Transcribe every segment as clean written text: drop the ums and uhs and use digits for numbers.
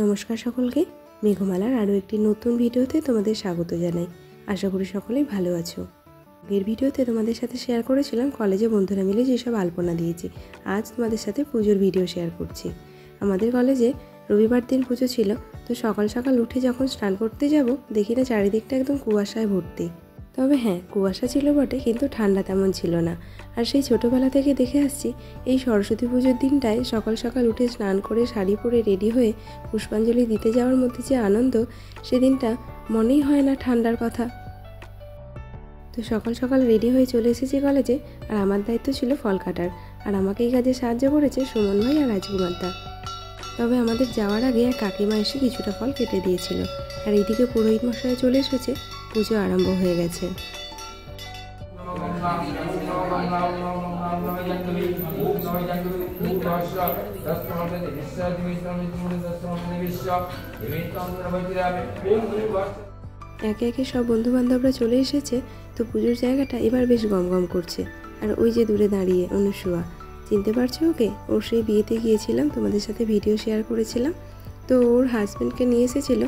নমস্কার সকলকে, মেঘমালার আরও একটি নতুন ভিডিওতে তোমাদের স্বাগত জানাই। আশা করি সকলেই ভালো আছো। আগের ভিডিওতে তোমাদের সাথে শেয়ার করেছিলাম কলেজে বন্ধুরা মিলে যেসব আলপনা দিয়েছি। আজ তোমাদের সাথে পুজোর ভিডিও শেয়ার করছি। আমাদের কলেজে রবিবার দিন পুজো ছিল, তো সকাল সকাল উঠে যখন স্নান করতে যাব দেখি না চারিদিকটা একদম কুয়াশায় ভর্তি। তবে হ্যাঁ, কুয়াশা ছিল বটে, কিন্তু ঠান্ডা তেমন ছিল না। আর সেই ছোটোবেলা থেকে দেখে আসছি এই সরস্বতী পুজোর দিনটায় সকাল সকাল উঠে স্নান করে শাড়ি পরে রেডি হয়ে পুষ্পাঞ্জলি দিতে যাওয়ার মধ্যে যে আনন্দ, সেদিনটা মনেই হয় না ঠান্ডার কথা। তো সকাল সকাল রেডি হয়ে চলে এসেছি কলেজে, আর আমার দায়িত্ব ছিল ফল কাটার। আর আমাকে এই কাজে সাহায্য করেছে সুমন ভাই আর রাজকুমার দা। তবে আমাদের যাওয়ার আগে এক কাকিমা এসে কিছুটা ফল কেটে দিয়েছিল। আর এইদিকে পুরোহিত মশাই চলে এসেছে, পুজো আরম্ভ হয়ে গেছে। একে একে সব বন্ধু বান্ধবরা চলে এসেছে, তো পুজোর জায়গাটা এবার বেশ গমগম করছে। আর ওই যে দূরে দাঁড়িয়ে অনুসুয়া, চিনতে পারছো ওকে? ওর সেই বিয়েতে গিয়েছিলাম, তোমাদের সাথে ভিডিও শেয়ার করেছিলাম। তো ওর হাজব্যান্ডকে নিয়ে এসেছিল,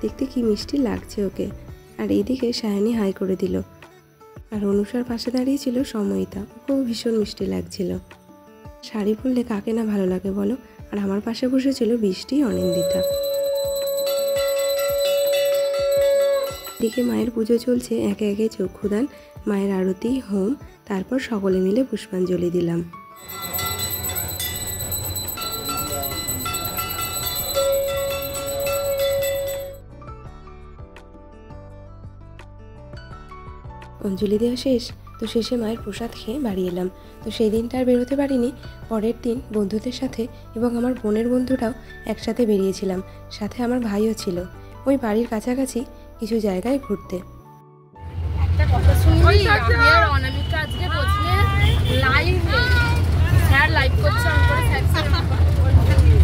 দেখতে কি মিষ্টি লাগছে ওকে। আর এইদিকে সায়নী হাই করে দিল। আর অনুষার পাশে দাঁড়িয়েছিল সময়িতা, ওকেও ভীষণ মিষ্টি লাগছিল। শাড়ি পরলে কাকে না ভালো লাগে বলো? আর আমার পাশে বসেছিল বৃষ্টি, অনিন্দিতা। এদিকে মায়ের পুজো চলছে, একে একে চক্ষুদান, মায়ের আরতি, হোম, তারপর সকলে মিলে পুষ্পাঞ্জলি দিলাম। অঞ্জলি দেওয়া শেষ, তো শেষে মায়ের প্রসাদ খেয়ে বাড়ি এলাম। তো সেই দিনটা আর বেরোতে পারিনি। পরের দিন বন্ধুদের সাথে এবং আমার বোনের বন্ধুরাও একসাথে বেরিয়েছিলাম, সাথে আমার ভাইও ছিল। ওই বাড়ির কাছাকাছি কিছু জায়গায় ঘুরতে।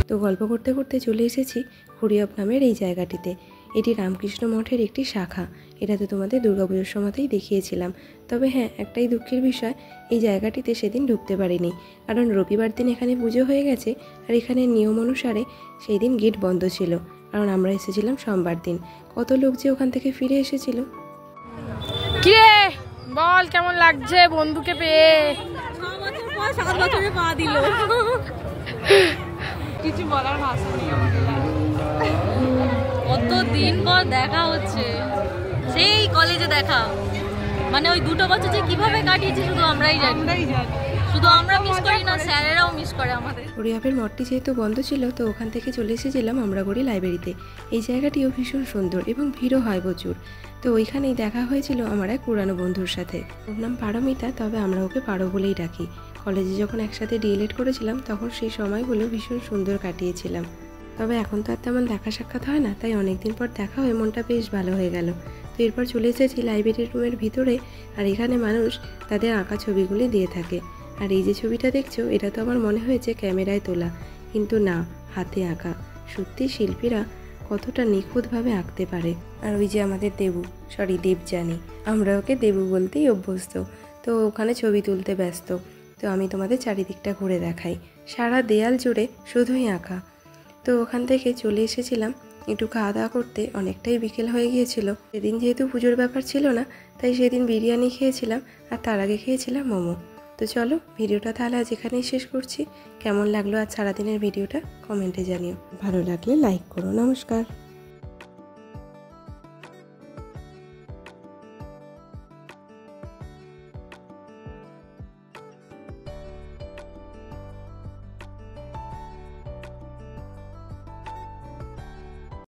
তো গল্প করতে করতে চলে এসেছি হরিয়প নামের এই জায়গাটিতে। এটি রামকৃষ্ণ মঠের একটি শাখা। এটা তো তোমাদের দুর্গাপুজোর সময়তেই দেখিয়েছিলাম। তবে হ্যাঁ, একটাই দুঃখের বিষয়, এই জায়গাটিতে সেদিন ঢুকতে পারিনি, কারণ রবিবার দিন এখানে পুজো হয়ে গেছে। আর এখানে নিয়ম অনুসারে সেই দিন গেট বন্ধ ছিল, কারণ আমরা এসেছিলাম সোমবার দিন। কত লোক যে ওখান থেকে ফিরে এসেছিল। কি রে বল, কেমন লাগছে বন্ধুকে পেয়ে? 6 বছর পর 7 বছরে পা দিল। কিছু বলার ভাষা নেই। কত দিন পর দেখা হচ্ছে, সেই কলেজে দেখা। মানে ওই 2 বছর যে কিভাবে কাটিয়েছি শুধু আমরাই জানি। শুধু আমরা মিস করি না, স্যারেরাও মিস করে আমাদের। হরিয়াপের মঠটি যেহেতু বন্ধ ছিল, তো ওখান থেকে চলে এসেছিলাম আমরাগড়ি লাইব্রেরিতে। এই জায়গাটিও ভীষণ সুন্দর এবং ভিড়ও হয় প্রচুর। তো ওইখানেই দেখা হয়েছিল আমার এক পুরানো বন্ধুর সাথে। ওর নাম পারমিতা, তবে আমরা ওকে পারো বলেই ডাকি। কলেজে যখন একসাথে ডিএলএড করেছিলাম, তখন সেই সময়গুলো ভীষণ সুন্দর কাটিয়েছিলাম। তবে এখন তো আর তেমন দেখা সাক্ষাৎ হয় না, তাই অনেকদিন পর দেখা হয়ে মনটা বেশ ভালো হয়ে গেল। তো এরপর চলে এসেছি লাইব্রেরি রুমের ভিতরে। আর এখানে মানুষ তাদের আঁকা ছবিগুলি দিয়ে থাকে। আর এই যে ছবিটা দেখছো, এটা তো আমার মনে হয়েছে ক্যামেরায় তোলা, কিন্তু না, হাতে আঁকা। সত্যি শিল্পীরা কতটা নিখুঁতভাবে আঁকতে পারে। আর ওই যে আমাদের দেবযানী, আমরা ওকে দেবু বলতেই অভ্যস্ত। তো ওখানে ছবি তুলতে ব্যস্ত। তো আমি তোমাদের চারিদিকটা ঘুরে দেখাই। সারা দেয়াল জুড়ে শুধুই আঁকা। তো ওখান থেকে চলে এসেছিলাম একটু খাওয়া দাওয়া করতে। অনেকটাই বিকেল হয়ে গিয়েছিল। সেদিন যেহেতু পুজোর ব্যাপার ছিল না, তাই সেদিন বিরিয়ানি খেয়েছিলাম, আর তার আগে খেয়েছিলাম মোমো। তো চলো, ভিডিওটা তাহলে আজ এখানেই শেষ করছি। কেমন লাগলো আজ সারাদিনের ভিডিওটা কমেন্টে জানিও। ভালো লাগলে লাইক করো। নমস্কার।